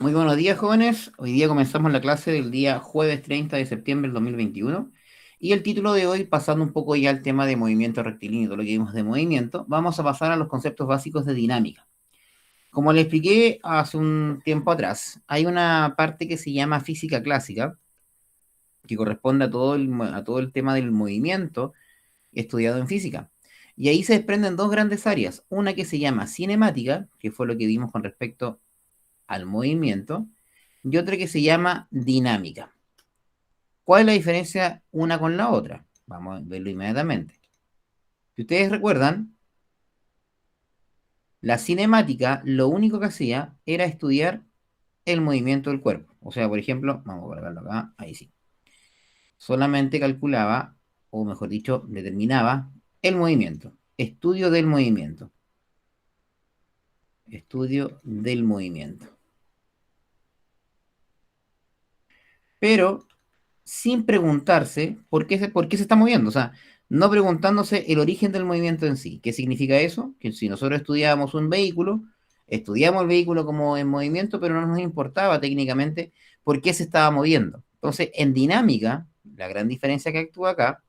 Muy buenos días, jóvenes. Hoy día comenzamos la clase del día jueves 30 de septiembre del 2021. Y el título de hoy, pasando un poco ya al tema de movimiento rectilíneo, todo lo que vimos de movimiento, vamos a pasar a los conceptos básicos de dinámica. Como le expliqué hace un tiempo atrás, hay una parte que se llama física clásica, que corresponde a todo el tema del movimiento estudiado en física. Y ahí se desprenden dos grandes áreas. Una que se llama cinemática, que fue lo que vimos con respecto al movimiento, y otra que se llama dinámica. ¿Cuál es la diferencia una con la otra? Vamos a verlo inmediatamente. Si ustedes recuerdan, la cinemática lo único que hacía era estudiar el movimiento del cuerpo. O sea, por ejemplo, vamos a colocarlo acá, ahí sí. Solamente calculaba, o mejor dicho, determinaba el movimiento. Estudio del movimiento. Estudio del movimiento. Pero sin preguntarse por qué se está moviendo. O sea, no preguntándose el origen del movimiento en sí. ¿Qué significa eso? Que si nosotros estudiábamos un vehículo, estudiamos el vehículo como en movimiento, pero no nos importaba técnicamente por qué se estaba moviendo. Entonces, en dinámica, la gran diferencia que actúa acá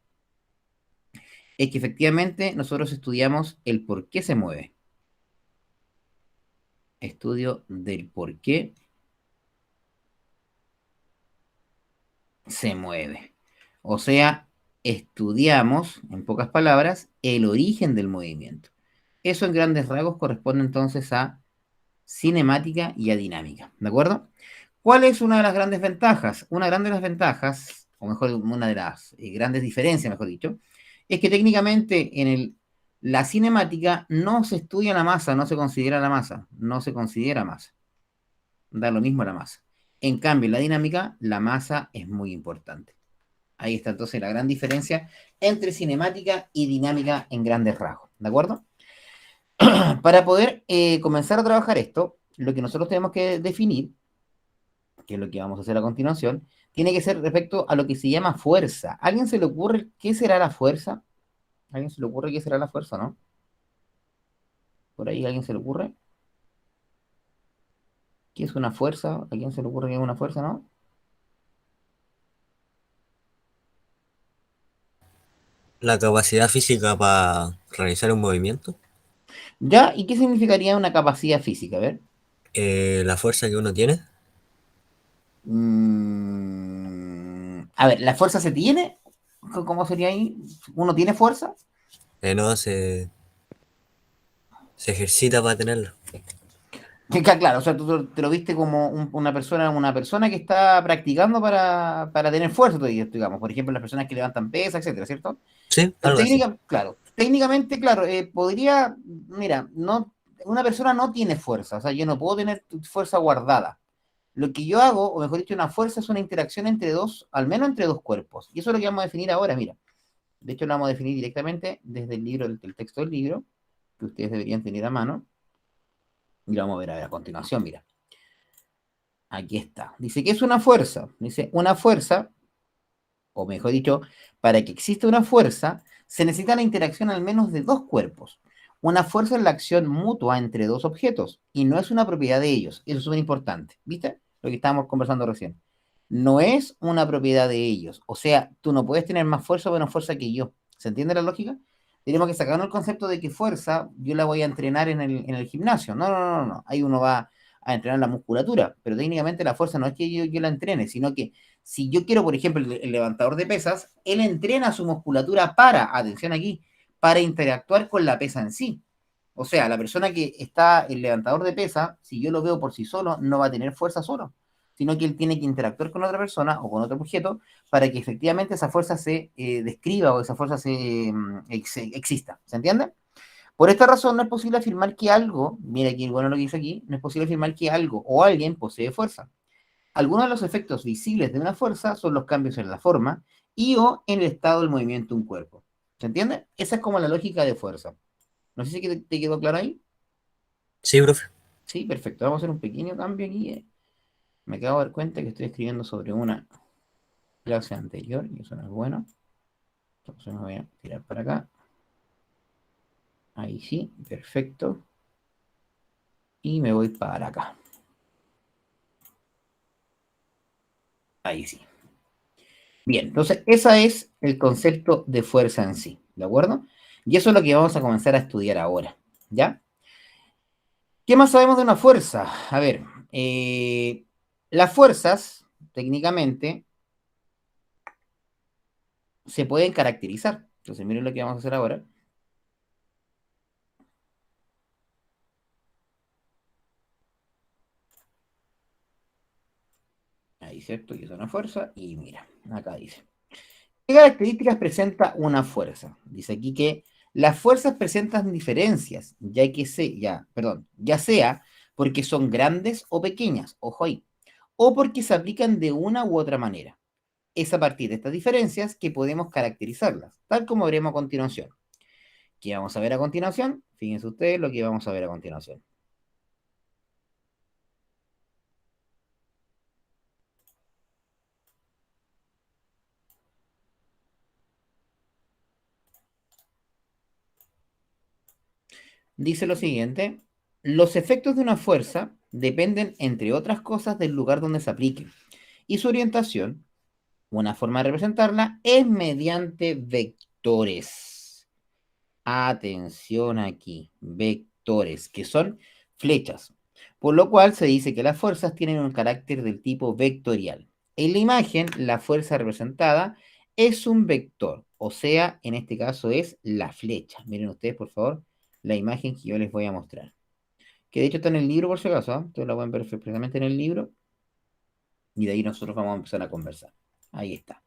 es que efectivamente nosotros estudiamos el por qué se mueve. Estudio del por qué se mueve. O sea, estudiamos, en pocas palabras, el origen del movimiento. Eso en grandes rasgos corresponde entonces a cinemática y a dinámica, ¿de acuerdo? ¿Cuál es una de las grandes ventajas? Una grande de las ventajas, o mejor, una de las grandes diferencias, mejor dicho, es que técnicamente la cinemática no se estudia la masa, no se considera la masa, no se considera masa, da lo mismo la masa. En cambio, en la dinámica, la masa es muy importante. Ahí está entonces la gran diferencia entre cinemática y dinámica en grandes rasgos, ¿de acuerdo? Para poder comenzar a trabajar esto, lo que nosotros tenemos que definir, que es lo que vamos a hacer a continuación, tiene que ser respecto a lo que se llama fuerza. ¿A alguien se le ocurre qué será la fuerza? ¿A alguien se le ocurre qué será la fuerza, no? ¿Por ahí a alguien se le ocurre? ¿Qué es una fuerza? ¿A alguien se le ocurre qué es una fuerza, no? La capacidad física para realizar un movimiento, ¿Ya? ¿Y qué significaría una capacidad física? A ver. la fuerza que uno tiene, A ver, ¿la fuerza se tiene? ¿Cómo sería ahí? ¿Uno tiene fuerza? no se ejercita para tenerla. Claro, o sea, tú te lo viste como una persona que está practicando para tener fuerza, digamos, por ejemplo, las personas que levantan pesas, etcétera, ¿cierto? Sí, algo así. Claro, técnicamente, claro, mira, no, una persona no tiene fuerza, o sea, yo no puedo tener fuerza guardada. Lo que yo hago, o mejor dicho, una fuerza es una interacción entre dos, al menos entre dos cuerpos, y eso es lo que vamos a definir ahora, mira. De hecho, lo vamos a definir directamente desde el libro, el texto del libro, que ustedes deberían tener a mano, y lo vamos a ver a continuación, mira. Aquí está. Dice que es una fuerza. Dice, una fuerza, o mejor dicho, para que exista una fuerza, se necesita la interacción al menos de dos cuerpos. Una fuerza es la acción mutua entre dos objetos y no es una propiedad de ellos. Eso es súper importante. ¿Viste? Lo que estábamos conversando recién. No es una propiedad de ellos. O sea, tú no puedes tener más fuerza o menos fuerza que yo. ¿Se entiende la lógica? Tenemos que sacarnos el concepto de que fuerza yo la voy a entrenar en el gimnasio. No, no, no, no, no. Ahí uno va a entrenar la musculatura, pero técnicamente la fuerza no es que yo la entrene, sino que si yo quiero, por ejemplo, el levantador de pesas, él entrena su musculatura para, atención aquí, para interactuar con la pesa en sí. O sea, la persona que está, el levantador de pesa, si yo lo veo por sí solo, no va a tener fuerza solo, sino que él tiene que interactuar con otra persona o con otro objeto para que efectivamente esa fuerza se describa o esa fuerza exista. ¿Se entiende? Por esta razón no es posible afirmar que algo, mira aquí, bueno lo que dice aquí, no es posible afirmar que algo o alguien posee fuerza. Algunos de los efectos visibles de una fuerza son los cambios en la forma y o en el estado del movimiento de un cuerpo. ¿Se entiende? Esa es como la lógica de fuerza. No sé si te quedó claro ahí. Sí, profe. Sí, perfecto. Vamos a hacer un pequeño cambio aquí. Me acabo de dar cuenta que estoy escribiendo sobre una clase anterior y eso no es bueno. Entonces me voy a tirar para acá. Ahí sí, perfecto. Y me voy para acá. Ahí sí. Bien, entonces ese es el concepto de fuerza en sí, ¿de acuerdo? Y eso es lo que vamos a comenzar a estudiar ahora, ¿ya? ¿Qué más sabemos de una fuerza? A ver, las fuerzas, técnicamente, se pueden caracterizar. Entonces, miren lo que vamos a hacer ahora. Ahí, ¿cierto? Y es una fuerza. Y mira, acá dice. ¿Qué características presenta una fuerza? Dice aquí que las fuerzas presentan diferencias, ya sea porque son grandes o pequeñas, ojo ahí, o porque se aplican de una u otra manera. Es a partir de estas diferencias que podemos caracterizarlas, tal como veremos a continuación. ¿Qué vamos a ver a continuación? Fíjense ustedes lo que vamos a ver a continuación. Dice lo siguiente, los efectos de una fuerza dependen, entre otras cosas, del lugar donde se aplique y su orientación. Una forma de representarla es mediante vectores. Atención aquí, vectores, que son flechas. Por lo cual se dice que las fuerzas tienen un carácter del tipo vectorial. En la imagen, la fuerza representada es un vector, o sea, en este caso es la flecha. Miren ustedes, por favor, la imagen que yo les voy a mostrar. Que de hecho está en el libro, por si acaso, ¿eh? Ustedes la pueden ver perfectamente en el libro. Y de ahí nosotros vamos a empezar a conversar. Ahí está.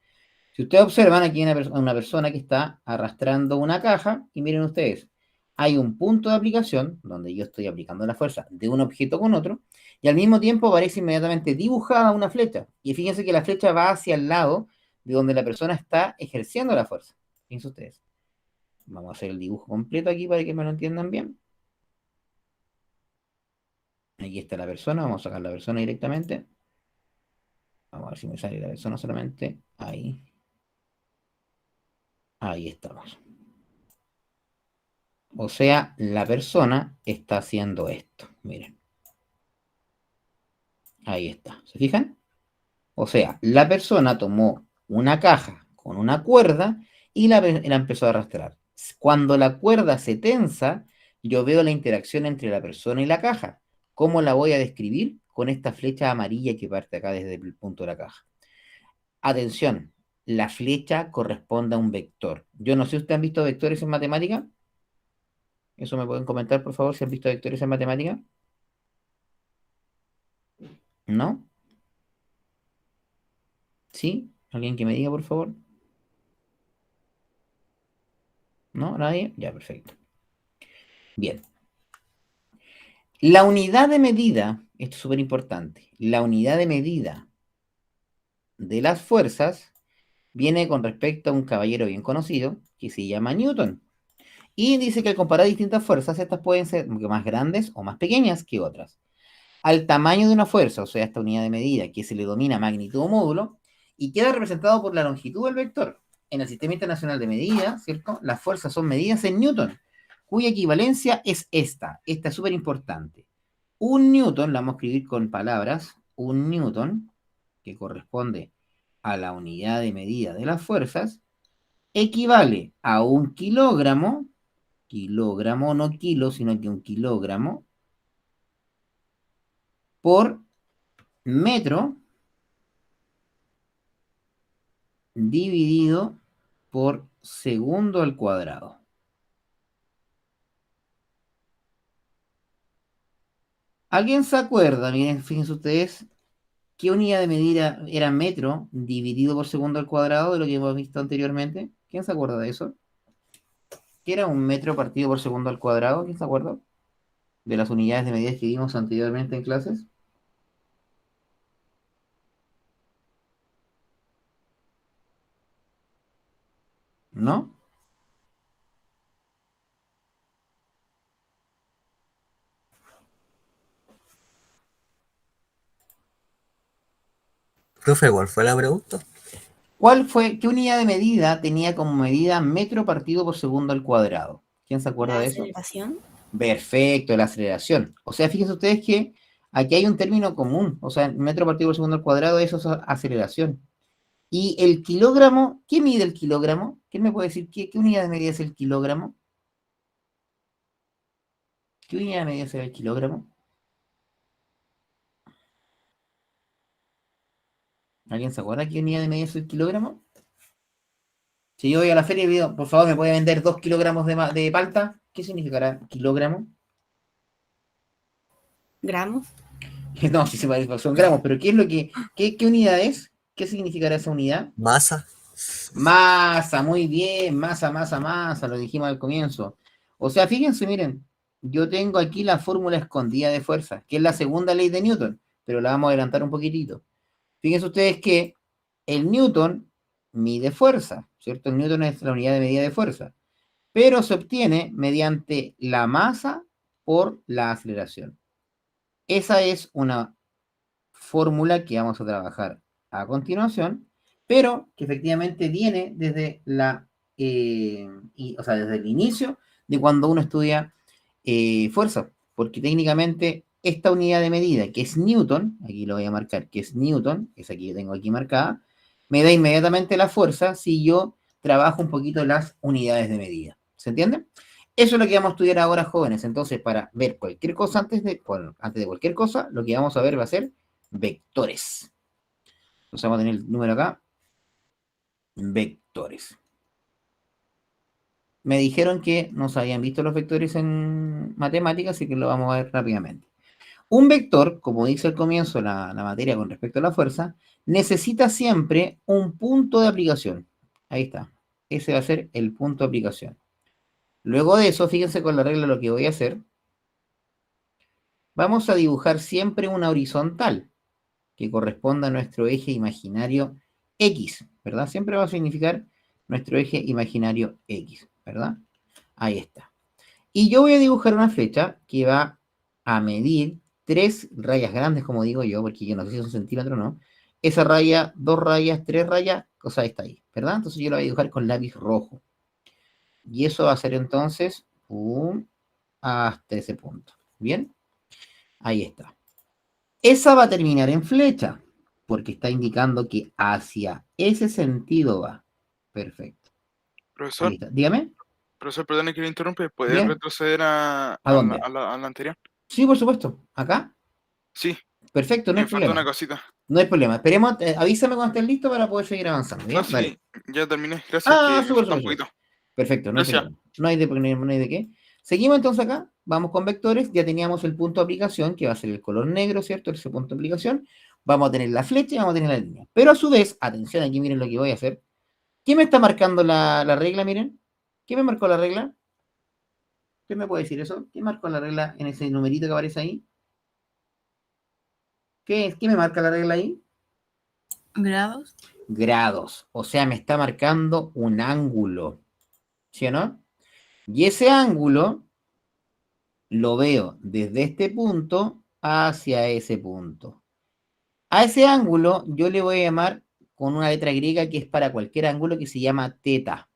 Si ustedes observan, aquí hay una persona que está arrastrando una caja, y miren ustedes, hay un punto de aplicación donde yo estoy aplicando la fuerza de un objeto con otro, y al mismo tiempo aparece inmediatamente dibujada una flecha. Y fíjense que la flecha va hacia el lado de donde la persona está ejerciendo la fuerza. Fíjense ustedes. Vamos a hacer el dibujo completo aquí para que me lo entiendan bien. Aquí está la persona, vamos a sacar la persona directamente. Vamos a ver si me sale la persona solamente. Ahí. Ahí estamos. O sea, la persona está haciendo esto. Miren, ahí está. ¿Se fijan? O sea, la persona tomó una caja con una cuerda y la empezó a arrastrar. Cuando la cuerda se tensa, yo veo la interacción entre la persona y la caja. ¿Cómo la voy a describir? Con esta flecha amarilla que parte acá desde el punto de la caja. Atención, la flecha corresponde a un vector. Yo no sé si ustedes han visto vectores en matemática. Eso me pueden comentar, por favor, si han visto vectores en matemática. ¿No? ¿Sí? ¿Alguien que me diga, por favor? ¿No? ¿Nadie? Ya, perfecto. Bien. La unidad de medida, esto es súper importante, la unidad de medida de las fuerzas viene con respecto a un caballero bien conocido que se llama Newton. Y dice que al comparar distintas fuerzas, estas pueden ser más grandes o más pequeñas que otras. Al tamaño de una fuerza, o sea, esta unidad de medida, que se le domina magnitud o módulo, y queda representado por la longitud del vector. En el Sistema Internacional de Medidas, ¿cierto? Las fuerzas son medidas en newton, cuya equivalencia es esta. Esta es súper importante. Un newton, la vamos a escribir con palabras, un newton, que corresponde a la unidad de medida de las fuerzas, equivale a un kilogramo no kilo, sino que un kilogramo, por metro dividido por segundo al cuadrado. ¿Alguien se acuerda? Miren, fíjense ustedes, ¿qué unidad de medida era metro dividido por segundo al cuadrado de lo que hemos visto anteriormente? ¿Quién se acuerda de eso? ¿Qué era un metro partido por segundo al cuadrado? ¿Quién se acuerda? De las unidades de medida que vimos anteriormente en clases. ¿No? Profe, ¿cuál fue la pregunta? ¿Qué unidad de medida tenía como medida metro partido por segundo al cuadrado? ¿Quién se acuerda La de eso? aceleración. Perfecto, la aceleración. O sea, fíjense ustedes que Aquí hay un término común, o sea, metro partido por segundo al cuadrado, eso es aceleración. Y el kilogramo, ¿qué mide el kilogramo? ¿Quién me puede decir qué unidad de medida es el kilogramo? ¿Qué unidad de medida es el kilogramo? ¿Alguien se acuerda qué unidad de medida es el kilogramo? Si yo voy a la feria y digo, por favor, ¿me puede vender 2 kilogramos de palta? ¿Qué significará kilogramo? Gramos. No, si se parece, son gramos, pero ¿qué es lo qué unidad es? ¿Qué significará esa unidad? Masa. Masa, muy bien, masa, lo dijimos al comienzo. O sea, fíjense, miren, yo tengo aquí la fórmula escondida de fuerza, que es la segunda ley de Newton, pero la vamos a adelantar un poquitito. Fíjense ustedes que el Newton mide fuerza, ¿cierto? El Newton es la unidad de medida de fuerza, pero se obtiene mediante la masa por la aceleración. Esa es una fórmula que vamos a trabajar a continuación, pero que efectivamente viene desde o sea, desde el inicio de cuando uno estudia fuerza, porque técnicamente esta unidad de medida, que es Newton, aquí lo voy a marcar, que es Newton, es aquí que tengo aquí marcada, me da inmediatamente la fuerza si yo trabajo un poquito las unidades de medida. ¿Se entiende? Eso es lo que vamos a estudiar ahora, jóvenes. Entonces, para ver cualquier cosa antes de cualquier cosa, lo que vamos a ver va a ser vectores. Entonces vamos a tener el número acá, vectores. Me dijeron que no se habían visto los vectores en matemáticas, así que lo vamos a ver rápidamente. Un vector, como dice al comienzo la materia con respecto a la fuerza, necesita siempre un punto de aplicación. Ahí está. Ese va a ser el punto de aplicación. Luego de eso, fíjense con la regla lo que voy a hacer. Vamos a dibujar siempre una horizontal que corresponda a nuestro eje imaginario X, ¿verdad? Siempre va a significar nuestro eje imaginario X, ¿verdad? Ahí está. Y yo voy a dibujar una flecha que va a medir 3 rayas grandes, como digo yo, porque yo no sé si es un centímetro o no. Esa raya, 2 rayas, 3 rayas, cosa está ahí, ¿verdad? Entonces yo la voy a dibujar con lápiz rojo. Y eso va a ser entonces, hasta ese punto. ¿Bien? Ahí está. Esa va a terminar en flecha, porque está indicando que hacia ese sentido va. Perfecto. Ahí Profesor, está. Dígame. profesor, perdone que le interrumpe. ¿Puede Bien. retroceder a, ¿A a la, dónde? a la- a la anterior? Sí, por supuesto. ¿Acá? Sí, Perfecto, no hay me falta una problema. cosita. No hay problema. Esperemos, avísame cuando estés listo para poder seguir avanzando. No, ¿Bien? sí, Dale. ya terminé. Gracias, Ah, que me súper, falta súper, un súper. poquito. Perfecto, no hay Gracias. problema. No hay de qué. Seguimos entonces acá. Vamos con vectores. Ya teníamos el punto de aplicación, que va a ser el color negro, ¿cierto? Ese punto de aplicación. Vamos a tener la flecha y vamos a tener la línea. Pero a su vez, atención, aquí miren lo que voy a hacer. ¿Qué me está marcando la regla? Miren. ¿Qué me marcó la regla? ¿Qué me puede decir eso? ¿Qué marcó la regla en ese numerito que aparece ahí? ¿Qué me marca la regla ahí? Grados. Grados. O sea, me está marcando un ángulo. ¿Sí o no? Y ese ángulo lo veo desde este punto hacia ese punto. A ese ángulo yo le voy a llamar con una letra griega que es para cualquier ángulo que se llama teta.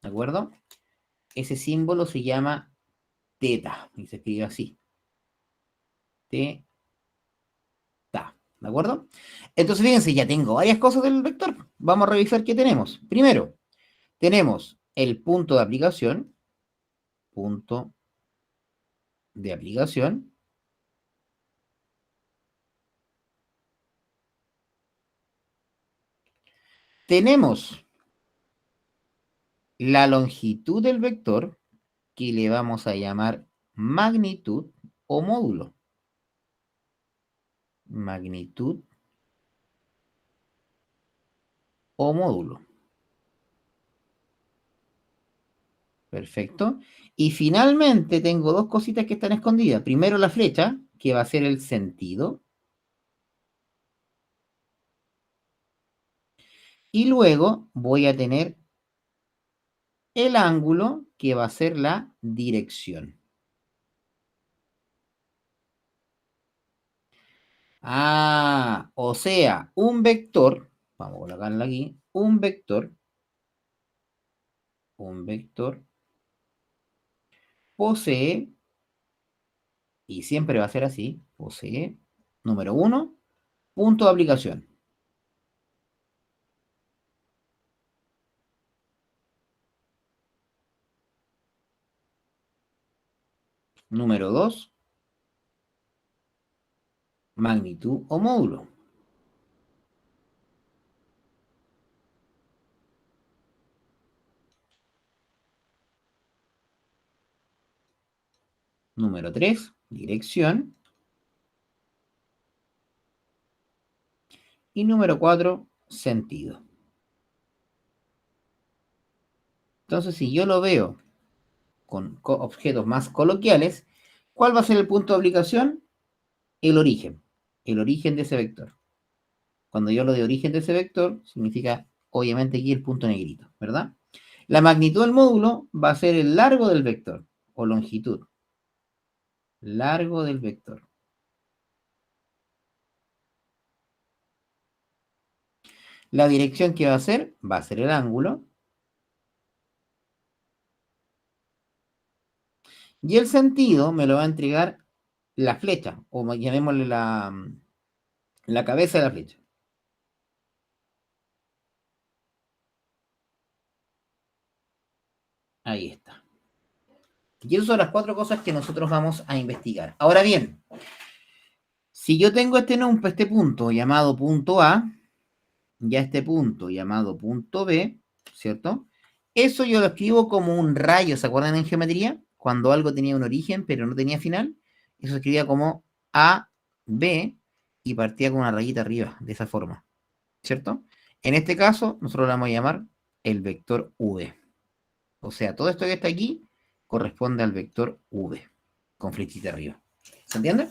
¿De acuerdo? Ese símbolo se llama teta y se escribe así. Teta. ¿De acuerdo? Entonces, fíjense, ya tengo varias cosas del vector. Vamos a revisar qué tenemos. Primero, tenemos el punto de aplicación. Punto de aplicación. Tenemos la longitud del vector, que le vamos a llamar magnitud o módulo. Magnitud o módulo. Perfecto. Y finalmente tengo dos cositas que están escondidas. Primero la flecha, que va a ser el sentido. Y luego voy a tener el ángulo, que va a ser la dirección. Ah, o sea, un vector, vamos a colocarlo aquí, un vector posee, y siempre va a ser así, posee, número 1, punto de aplicación. Número 2, magnitud o módulo. Número 3, dirección. Y número 4, sentido. Entonces, si yo lo veo con objetos más coloquiales, ¿cuál va a ser el punto de aplicación? El origen de ese vector. Cuando yo hablo de origen de ese vector, significa obviamente aquí el punto negrito, ¿verdad? La magnitud del módulo va a ser el largo del vector, o longitud. Largo del vector. La dirección que va a ser el ángulo. Y el sentido me lo va a entregar la flecha, o llamémosle la cabeza de la flecha. Ahí está. Y esas son las 4 cosas que nosotros vamos a investigar. Ahora bien, si yo tengo este punto llamado punto A, ya este punto llamado punto B, ¿cierto? Eso yo lo escribo como un rayo, ¿se acuerdan en geometría? Cuando algo tenía un origen pero no tenía final, eso se escribía como A, B y partía con una rayita arriba, de esa forma, ¿cierto? En este caso, nosotros lo vamos a llamar el vector V. O sea, todo esto que está aquí corresponde al vector V, con flechita arriba. ¿Se entiende?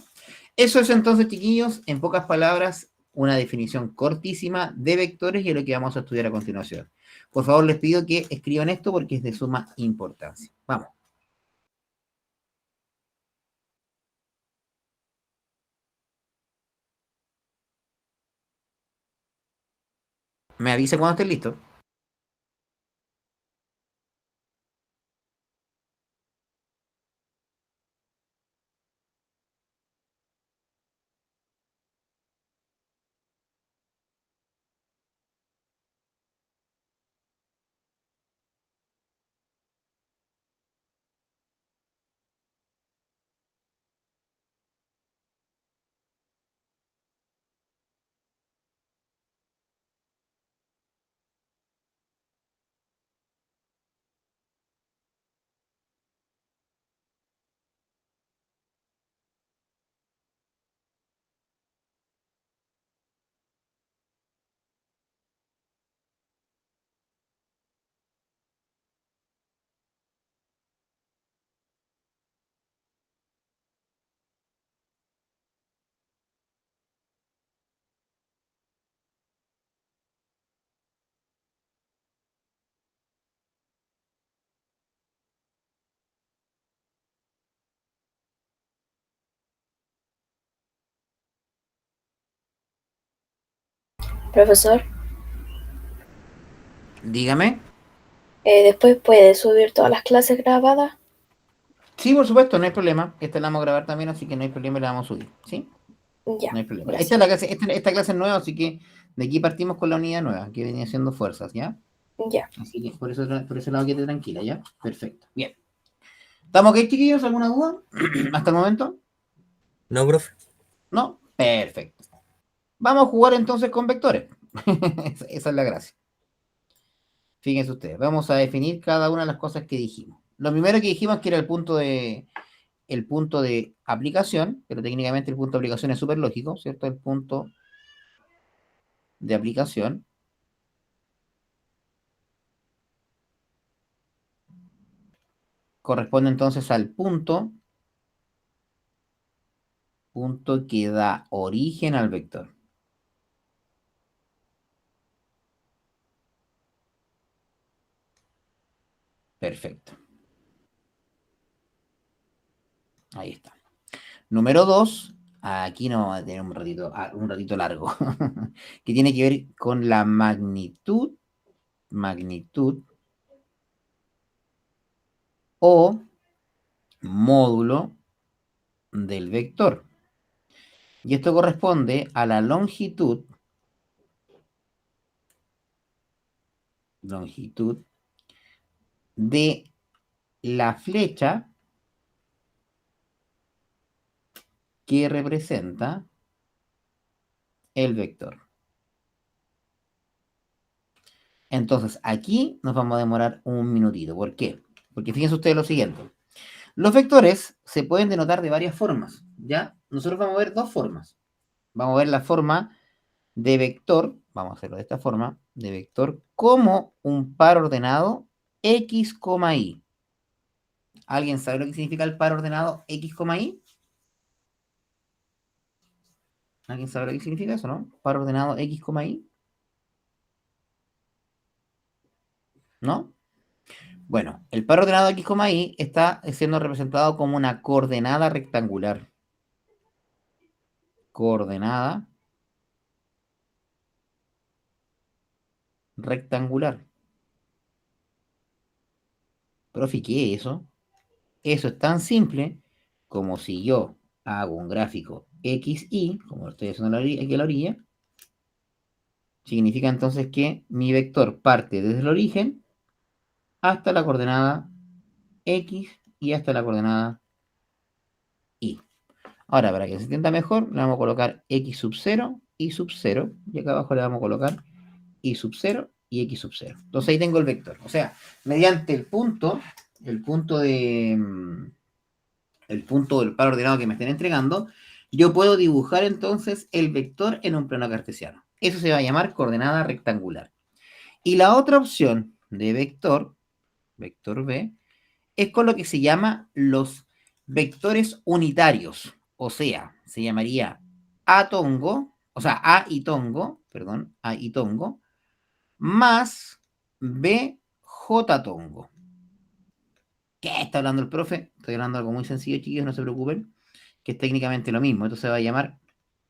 Eso es entonces, chiquillos, en pocas palabras, una definición cortísima de vectores y es lo que vamos a estudiar a continuación. Por favor, les pido que escriban esto porque es de suma importancia. Vamos. Me avisa cuando estén listos. Profesor, Dígame. después puede subir todas las clases grabadas. Sí, por supuesto, no hay problema. Esta la vamos a grabar también, así que no hay problema y la vamos a subir. ¿Sí? Ya, No hay problema. Esta gracias. es la clase, esta clase es nueva, así que de aquí partimos con la unidad nueva, que venía haciendo fuerzas, ¿ya? Ya. Así que por ese lado quede tranquila, ¿ya? Perfecto. Bien. ¿Estamos ok, chiquillos? ¿Alguna duda? ¿Hasta el momento? ¿No, profe? ¿No? Perfecto. Vamos a jugar entonces con vectores. Esa es la gracia. Fíjense ustedes, vamos a definir cada una de las cosas que dijimos. Lo primero que dijimos que era el punto de aplicación, pero técnicamente el punto de aplicación es súper lógico, ¿cierto? El punto de aplicación corresponde entonces al punto que da origen al vector. Perfecto. Ahí está. Número 2, aquí no va a tener un ratito largo, que tiene que ver con la magnitud o módulo del vector. Y esto corresponde a la longitud de la flecha que representa el vector. Entonces, aquí nos vamos a demorar un minutito. ¿Por qué? Porque fíjense ustedes lo siguiente. Los vectores se pueden denotar de varias formas, ¿ya? Nosotros vamos a ver dos formas. Vamos a ver la forma de vector, vamos a hacerlo de esta forma, de vector como un par ordenado x, y. ¿Alguien sabe lo que significa el par ordenado x, y? ¿Alguien sabe lo que significa eso, no? Par ordenado x, y. ¿No? Bueno, el par ordenado x, y está siendo representado como una coordenada rectangular. Coordenada rectangular. Profe, ¿qué es eso? Eso es tan simple como si yo hago un gráfico XY, como lo estoy haciendo aquí a la orilla, significa entonces que mi vector parte desde el origen hasta la coordenada X y hasta la coordenada Y. Ahora, para que se entienda mejor, le vamos a colocar X sub 0 y sub 0, y acá abajo le vamos a colocar Y sub 0 y X sub 0. Entonces ahí tengo el vector. O sea, mediante el punto el punto del par ordenado que me estén entregando, yo puedo dibujar entonces el vector en un plano cartesiano. Eso se va a llamar coordenada rectangular. Y la otra opción de vector, vector B, es con lo que se llama los vectores unitarios. O sea, se llamaría A tongo, o sea, A y tongo, perdón, A y tongo, más B J tongo. ¿Qué está hablando el profe? Estoy hablando de algo muy sencillo, chiquillos, no se preocupen, que es técnicamente lo mismo. Esto se va a llamar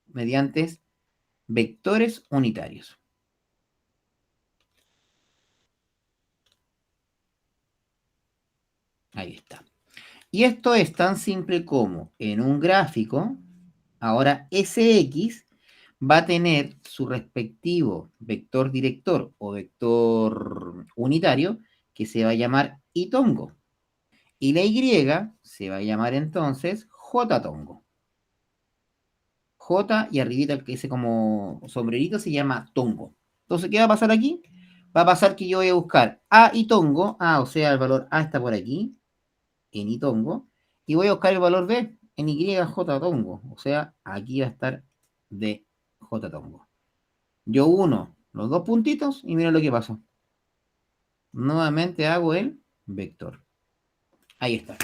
mediante vectores unitarios. Ahí está. Y esto es tan simple como en un gráfico, ahora Sx va a tener su respectivo vector director o vector unitario que se va a llamar y tongo. Y la Y se va a llamar entonces J tongo. J y arribita el que dice como sombrerito se llama tongo. Entonces, ¿qué va a pasar aquí? Va a pasar que yo voy a buscar A y tongo, o sea, el valor A está por aquí, en y tongo, y voy a buscar el valor B en YJ tongo, o sea, aquí va a estar D J tongo. Yo uno los dos puntitos y mira lo que pasó. Nuevamente hago el vector. Ahí está.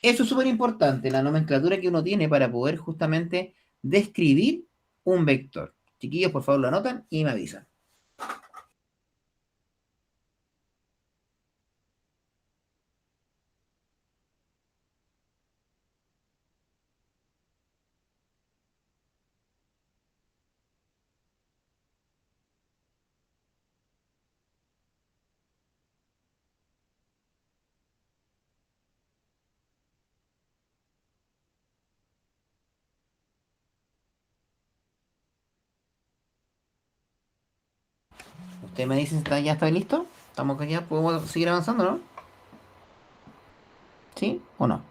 Eso es súper importante, la nomenclatura que uno tiene para poder justamente describir un vector. Chiquillos, por favor, lo anotan y me avisan. Ustedes me dicen si ya está listo. ¿Estamos ya? ¿Podemos seguir avanzando, no? ¿Sí o no?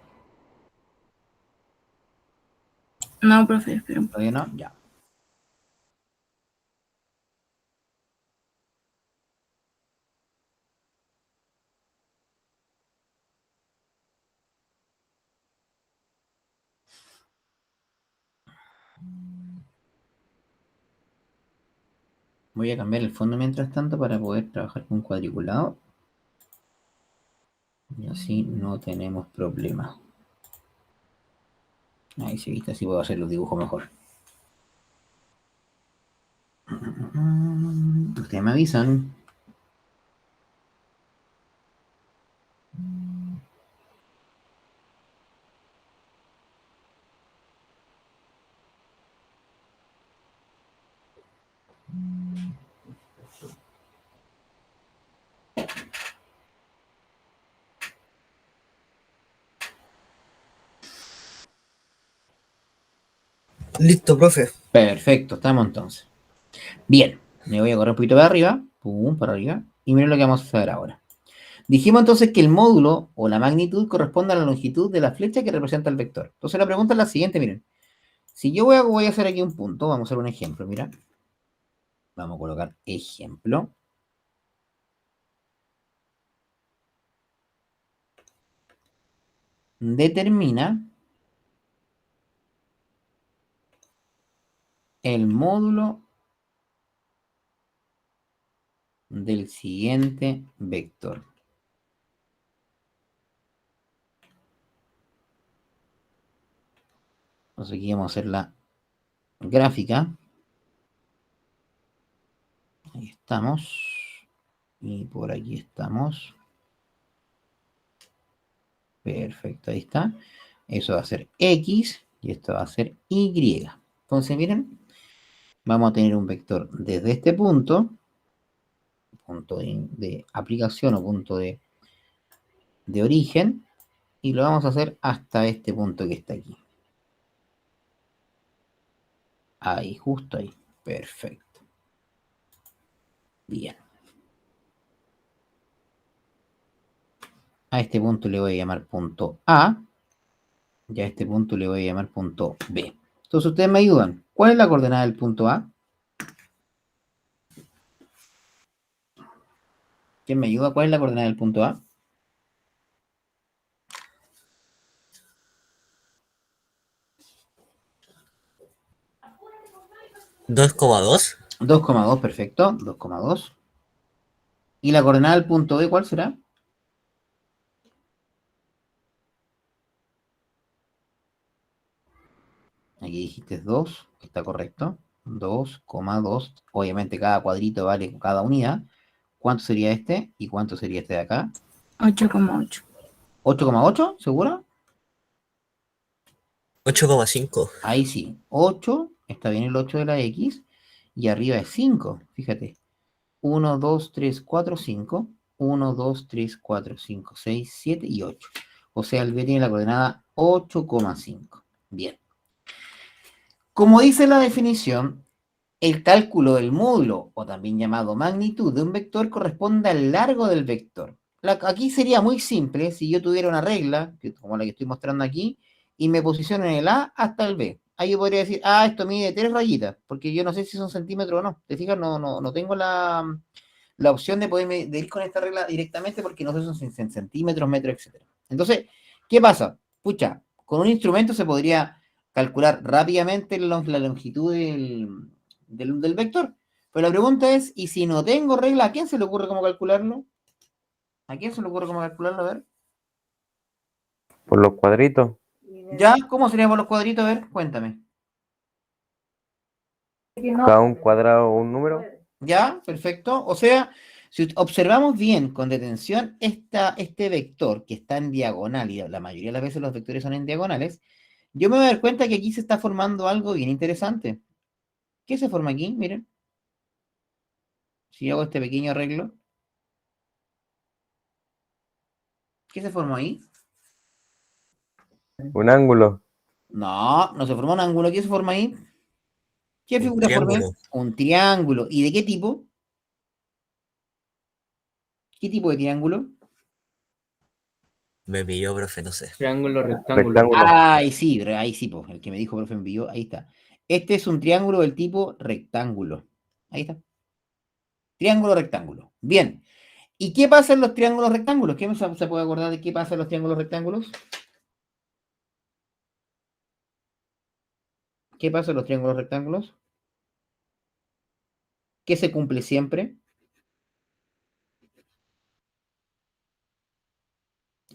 No, profe, espera un poco. ¿Todavía no? Ya. Voy a cambiar el fondo mientras tanto para poder trabajar con cuadriculado. Y así no tenemos problema. Ahí sí, viste, así puedo hacer los dibujos mejor. Ustedes me avisan. Listo, profe. Perfecto, estamos entonces. Bien, me voy a correr un poquito para arriba, pum, para arriba, y miren lo que vamos a hacer ahora. Dijimos entonces que el módulo o la magnitud corresponde a la longitud de la flecha que representa el vector. Entonces la pregunta es la siguiente, miren. Si yo voy a hacer aquí un punto, vamos a hacer un ejemplo, mira. Vamos a colocar ejemplo. Determina el módulo del siguiente vector. Entonces aquí vamos a hacer la gráfica. Ahí estamos. Y por aquí estamos. Perfecto, ahí está. Eso va a ser X y esto va a ser Y. Entonces, miren, vamos a tener un vector desde este punto de aplicación o punto de origen, y lo vamos a hacer hasta este punto que está aquí. Ahí, justo ahí. Perfecto. Bien. A este punto le voy a llamar punto A. Y a este punto le voy a llamar punto B. Entonces ustedes me ayudan. ¿Cuál es la coordenada del punto A? ¿Quién me ayuda? ¿Cuál es la coordenada del punto A? 2,2. 2,2, perfecto. 2,2. ¿Y la coordenada del punto B cuál será? Aquí dijiste 2, está correcto. 2,2. Obviamente cada cuadrito vale cada unidad. ¿Cuánto sería este? ¿Y cuánto sería este de acá? 8,8. 8,8, ¿seguro? 8,5. Ahí sí. 8, está bien el 8 de la X. Y arriba es 5, fíjate. 1, 2, 3, 4, 5. 1, 2, 3, 4, 5, 6, 7 y 8. O sea, el B tiene la coordenada 8,5. Bien. Como dice la definición, el cálculo del módulo, o también llamado magnitud de un vector, corresponde al largo del vector. Aquí sería muy simple si yo tuviera una regla, como la que estoy mostrando aquí, y me posiciono en el A hasta el B. Ahí yo podría decir, esto mide 3 rayitas, porque yo no sé si son centímetros o no. ¿Te fijas? No tengo la opción de ir con esta regla directamente porque no sé si son centímetros, metros, etc. Entonces, ¿qué pasa? Pucha, con un instrumento se podría calcular rápidamente la longitud del vector. Pero la pregunta es, ¿y si no tengo regla, a quién se le ocurre cómo calcularlo? ¿A quién se le ocurre cómo calcularlo? A ver. Por los cuadritos. ¿Ya? ¿Cómo sería por los cuadritos? A ver, cuéntame. Cada un cuadrado un número. ¿Ya? Perfecto. O sea, si observamos bien con detención este vector que está en diagonal, y la mayoría de las veces los vectores son en diagonales, yo me voy a dar cuenta que aquí se está formando algo bien interesante. ¿Qué se forma aquí? Miren. Si hago este pequeño arreglo. ¿Qué se formó ahí? Un ángulo. No se formó un ángulo. ¿Qué se forma ahí? ¿Qué Un figura formé? triángulo. Un triángulo. ¿Y de qué tipo? ¿Qué tipo de triángulo? Me pilló, profe, no sé. Triángulo, rectángulo. Rectángulo. Ahí sí, pues, el que me dijo, profe, envió, ahí está. Este es un triángulo del tipo rectángulo. Ahí está. Triángulo rectángulo. Bien. ¿Y qué pasa en los triángulos rectángulos? ¿Quién se puede acordar de qué pasa en los triángulos rectángulos? ¿Qué pasa en los triángulos rectángulos? ¿Qué se cumple siempre?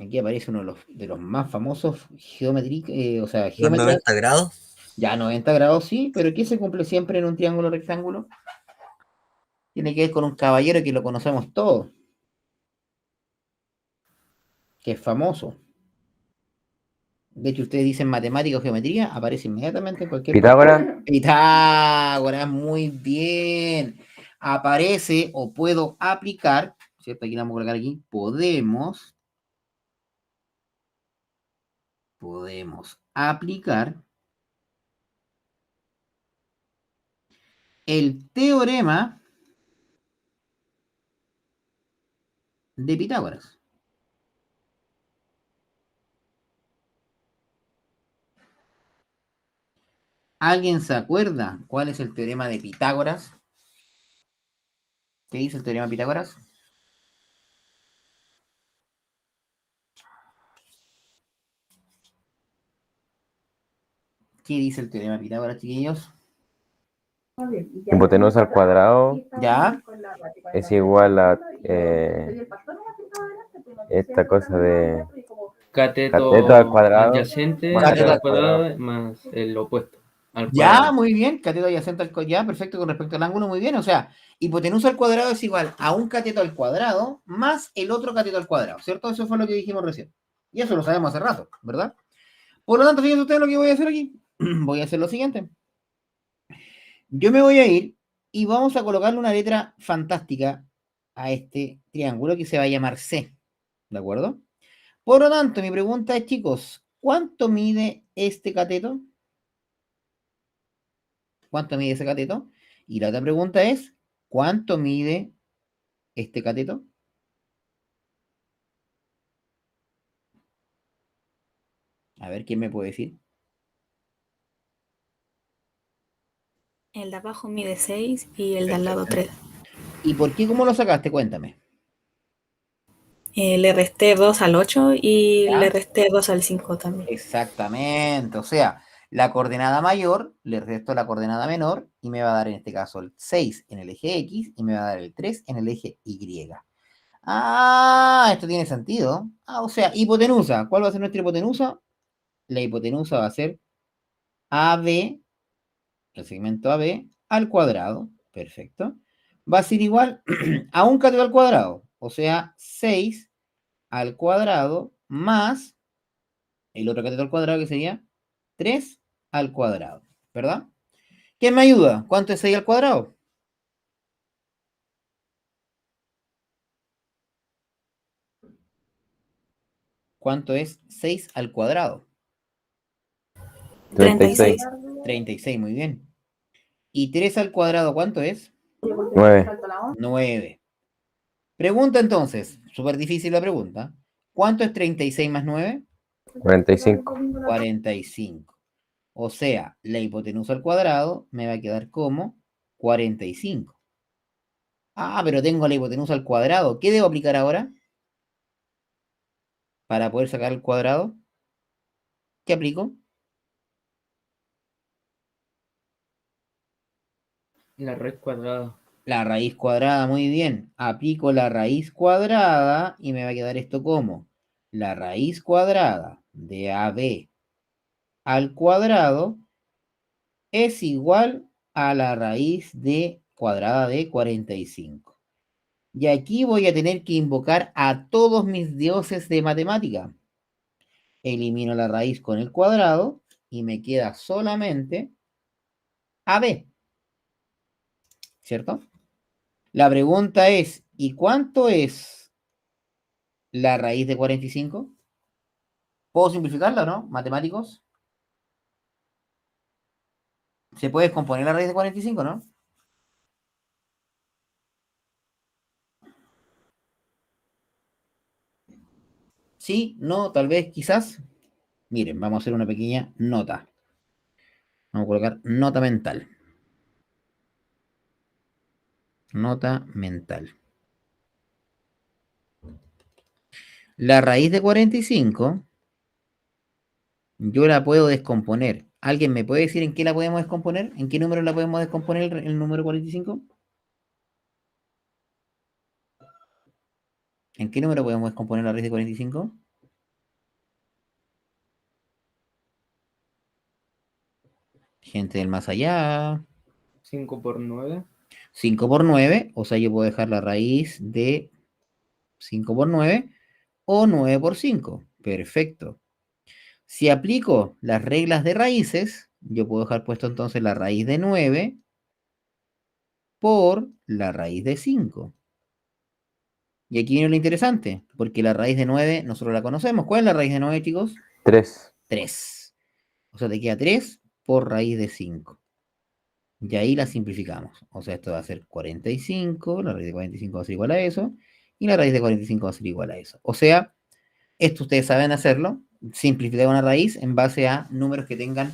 Aquí aparece uno de los más famosos o sea, Los geómetras. 90 grados. Ya 90 grados sí, pero ¿qué se cumple siempre en un triángulo rectángulo? Tiene que ver con un caballero que lo conocemos todos, que es famoso. De hecho, ustedes dicen matemática o geometría, aparece inmediatamente en cualquier parte. Pitágoras. Pitágoras, muy bien. Aparece o puedo aplicar, ¿cierto? Aquí la vamos a colocar aquí. Podemos aplicar el teorema de Pitágoras. ¿Alguien se acuerda cuál es el teorema de Pitágoras? ¿Qué dice el teorema de Pitágoras? ¿Qué dice el teorema de Pitágoras, chiquillos? Hipotenusa al cuadrado ¿Ya? es igual a esta cosa de Cateto cateto al cuadrado. adyacente más Cateto al al cuadrado más el opuesto al Ya, cuadrado. muy bien. Cateto adyacente al ya, perfecto con respecto al ángulo, muy bien. O sea, hipotenusa al cuadrado es igual a un cateto al cuadrado más el otro cateto al cuadrado, ¿cierto? Eso fue lo que dijimos recién. Y eso lo sabemos hace rato, ¿verdad? Por lo tanto, fíjense ustedes lo que voy a hacer aquí. Voy a hacer lo siguiente. Yo me voy a ir y vamos a colocarle una letra fantástica a este triángulo que se va a llamar C, ¿de acuerdo? Por lo tanto, mi pregunta es, chicos, ¿cuánto mide este cateto? ¿Cuánto mide ese cateto? Y la otra pregunta es, ¿cuánto mide este cateto? A ver, ¿quién me puede decir? El de abajo mide 6 y el de al lado 3. ¿Y por qué? ¿Cómo lo sacaste? Cuéntame. Le resté 2 al 8 y ¿Ya? le resté 2 al 5 también. Exactamente. O sea, la coordenada mayor le resto la coordenada menor y me va a dar en este caso el 6 en el eje X y me va a dar el 3 en el eje Y. Ah, esto tiene sentido. Ah, o sea, hipotenusa. ¿Cuál va a ser nuestra hipotenusa? La hipotenusa va a ser AB, el segmento AB, al cuadrado. Perfecto. Va a ser igual a un cateto al cuadrado. O sea, 6 al cuadrado más el otro cateto al cuadrado que sería 3 al cuadrado. ¿Verdad? ¿Quién me ayuda? ¿Cuánto es 6 al cuadrado? ¿Cuánto es 6 al cuadrado? 36. 36, muy bien. ¿Y 3 al cuadrado cuánto es? 9. 9. Pregunta entonces, súper difícil la pregunta. ¿Cuánto es 36 más 9? 45. 45. O sea, la hipotenusa al cuadrado me va a quedar como 45. Ah, pero tengo la hipotenusa al cuadrado. ¿Qué debo aplicar ahora? Para poder sacar el cuadrado. ¿Qué aplico? La raíz cuadrada. La raíz cuadrada, muy bien. Aplico la raíz cuadrada y me va a quedar esto como la raíz cuadrada de AB al cuadrado es igual a la raíz de cuadrada de 45. Y aquí voy a tener que invocar a todos mis dioses de matemática. Elimino la raíz con el cuadrado y me queda solamente AB, ¿cierto? La pregunta es, ¿y cuánto es la raíz de 45? ¿Puedo simplificarla, no? Matemáticos. ¿Se puede descomponer la raíz de 45, no? Sí, no, tal vez, quizás. Miren, vamos a hacer una pequeña nota. Vamos a colocar nota mental. Nota mental. La raíz de 45, yo la puedo descomponer. ¿Alguien me puede decir en qué la podemos descomponer? ¿En qué número la podemos descomponer el número 45? ¿En qué número podemos descomponer la raíz de 45? Gente del más allá. 5 por 9. 5 por 9, o sea, yo puedo dejar la raíz de 5 por 9 o 9 por 5. Perfecto. Si aplico las reglas de raíces, yo puedo dejar puesto entonces la raíz de 9 por la raíz de 5. Y aquí viene lo interesante, porque la raíz de 9 nosotros la conocemos. ¿Cuál es la raíz de 9, chicos? 3. 3. O sea, te queda 3 por raíz de 5. Y ahí la simplificamos. O sea, esto va a ser 45, la raíz de 45 va a ser igual a eso, y la raíz de 45 va a ser igual a eso. O sea, esto ustedes saben hacerlo, simplificar una raíz en base a números que tengan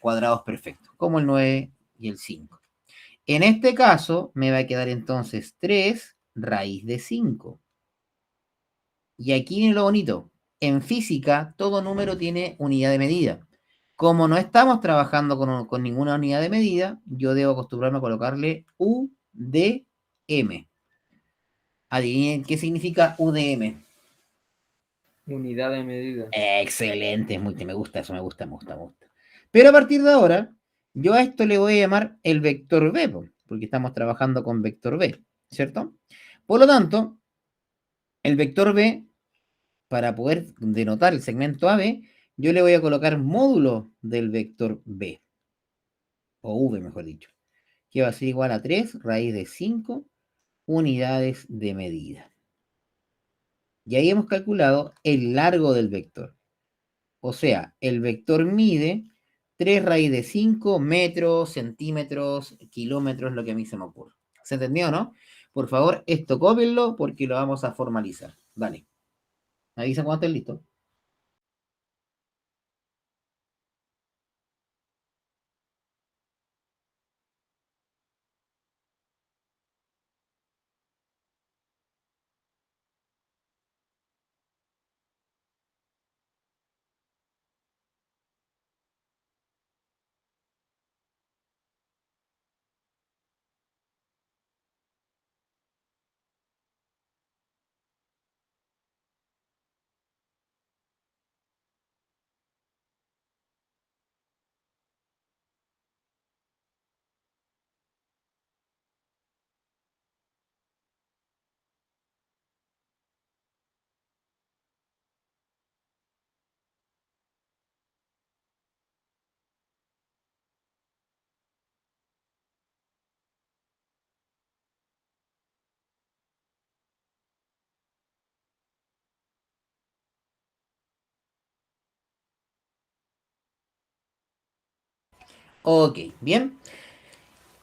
cuadrados perfectos, como el 9 y el 5. En este caso, me va a quedar entonces 3 raíz de 5. Y aquí viene lo bonito. En física, todo número tiene unidad de medida. Como no estamos trabajando con ninguna unidad de medida, yo debo acostumbrarme a colocarle UDM. Adivinen qué significa UDM. Unidad de medida. Excelente, me gusta eso, me gusta. Pero a partir de ahora, yo a esto le voy a llamar el vector B, porque estamos trabajando con vector B, ¿cierto? Por lo tanto, el vector B, para poder denotar el segmento AB, yo le voy a colocar módulo del vector B, o V mejor dicho, que va a ser igual a 3 raíz de 5 unidades de medida. Y ahí hemos calculado el largo del vector. O sea, el vector mide 3 raíz de 5 metros, centímetros, kilómetros, lo que a mí se me ocurre. ¿Se entendió, no? Por favor, esto cópienlo porque lo vamos a formalizar. Dale. Me avisan cuando estén listos. Ok, bien.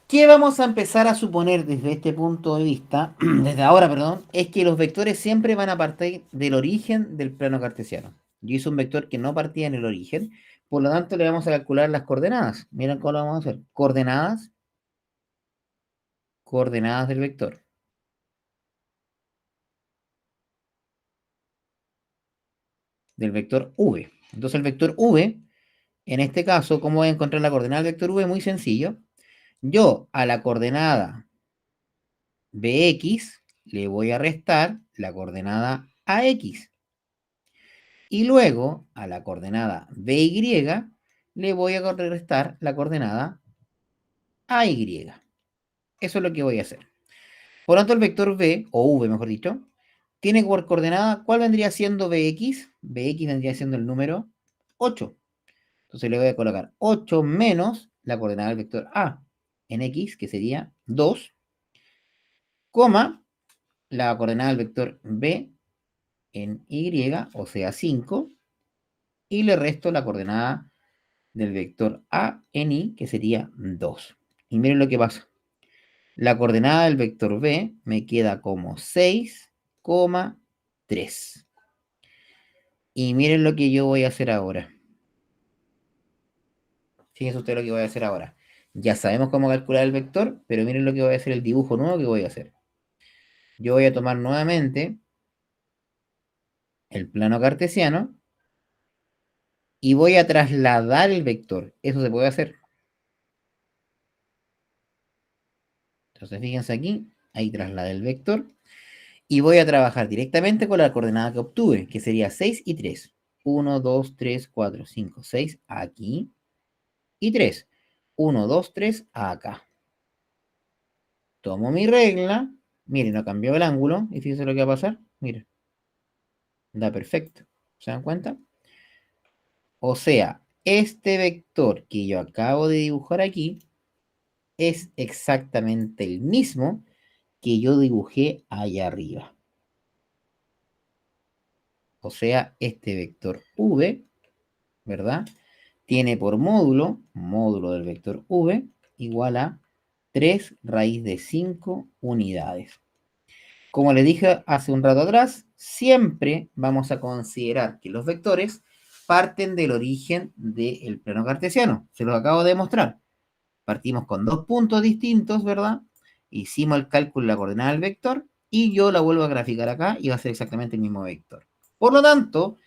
¿Qué vamos a empezar a suponer desde este punto de vista, desde ahora, perdón, es que los vectores siempre van a partir del origen del plano cartesiano. Yo hice un vector que no partía en el origen, por lo tanto le vamos a calcular las coordenadas. Miren cómo lo vamos a hacer. Coordenadas del vector. Del vector V. Entonces el vector V, en este caso, ¿cómo voy a encontrar la coordenada del vector V? Muy sencillo. Yo a la coordenada Bx le voy a restar la coordenada AX. Y luego a la coordenada BY le voy a restar la coordenada AY. Eso es lo que voy a hacer. Por lo tanto, el vector B, o V mejor dicho, tiene por coordenada, ¿cuál vendría siendo Bx? Bx vendría siendo el número 8. Entonces le voy a colocar 8 menos la coordenada del vector A en X, que sería 2, coma la coordenada del vector B en Y, o sea 5, y le resto la coordenada del vector A en Y, que sería 2. Y miren lo que pasa. La coordenada del vector B me queda como 6,3. Y miren lo que yo voy a hacer ahora. Fíjense ustedes lo que voy a hacer ahora. Ya sabemos cómo calcular el vector, pero miren lo que voy a hacer, el dibujo nuevo que voy a hacer. Yo voy a tomar nuevamente el plano cartesiano y voy a trasladar el vector. Eso se puede hacer. Entonces fíjense aquí, ahí trasladé el vector. Y voy a trabajar directamente con la coordenada que obtuve, que sería 6 y 3. 1, 2, 3, 4, 5, 6 aquí. Y 3. 1, 2, 3 acá. Tomo mi regla. Miren, no cambió el ángulo. Y fíjense lo que va a pasar. Miren. Da perfecto. ¿Se dan cuenta? O sea, este vector que yo acabo de dibujar aquí es exactamente el mismo que yo dibujé allá arriba. O sea, este vector V, ¿verdad? Tiene por módulo del vector V, igual a 3 raíz de 5 unidades. Como le dije hace un rato atrás, siempre vamos a considerar que los vectores parten del origen del plano cartesiano. Se los acabo de demostrar. Partimos con 2 puntos distintos, ¿verdad? Hicimos el cálculo de la coordenada del vector y yo la vuelvo a graficar acá y va a ser exactamente el mismo vector. Por lo tanto,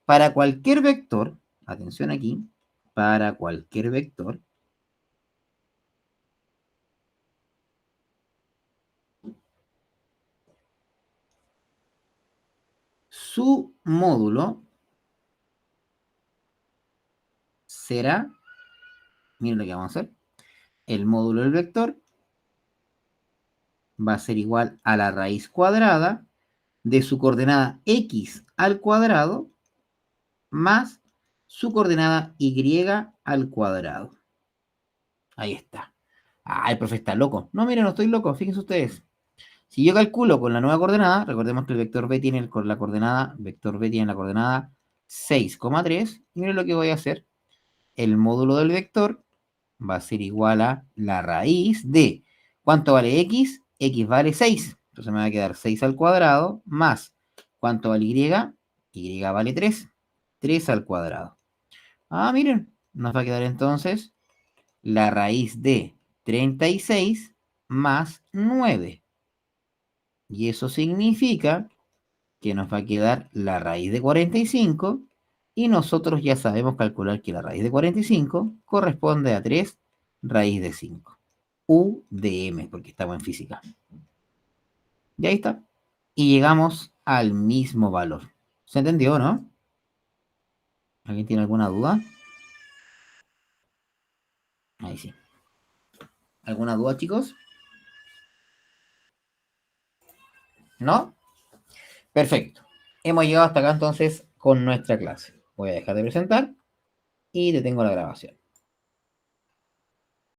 para cualquier vector, atención aquí, para cualquier vector, su módulo será, miren lo que vamos a hacer, el módulo del vector va a ser igual a la raíz cuadrada de su coordenada x al cuadrado más su coordenada y al cuadrado. Ahí está. Ah, el profe está loco. No, miren, no estoy loco, fíjense ustedes. Si yo calculo con la nueva coordenada, recordemos que el vector b tiene la coordenada, vector b tiene la coordenada 6,3, y miren lo que voy a hacer. El módulo del vector va a ser igual a la raíz de, ¿cuánto vale x? X vale 6. Entonces me va a quedar 6 al cuadrado más, ¿cuánto vale y? Y vale 3. 3 al cuadrado. Ah, miren, nos va a quedar entonces la raíz de 36 más 9. Y eso significa que nos va a quedar la raíz de 45 y nosotros ya sabemos calcular que la raíz de 45 corresponde a 3 raíz de 5. U de m, porque estamos en física. Y ahí está. Y llegamos al mismo valor. ¿Se entendió, no? ¿Alguien tiene alguna duda? Ahí sí. ¿Alguna duda, chicos? ¿No? Perfecto. Hemos llegado hasta acá entonces con nuestra clase. Voy a dejar de presentar y detengo la grabación.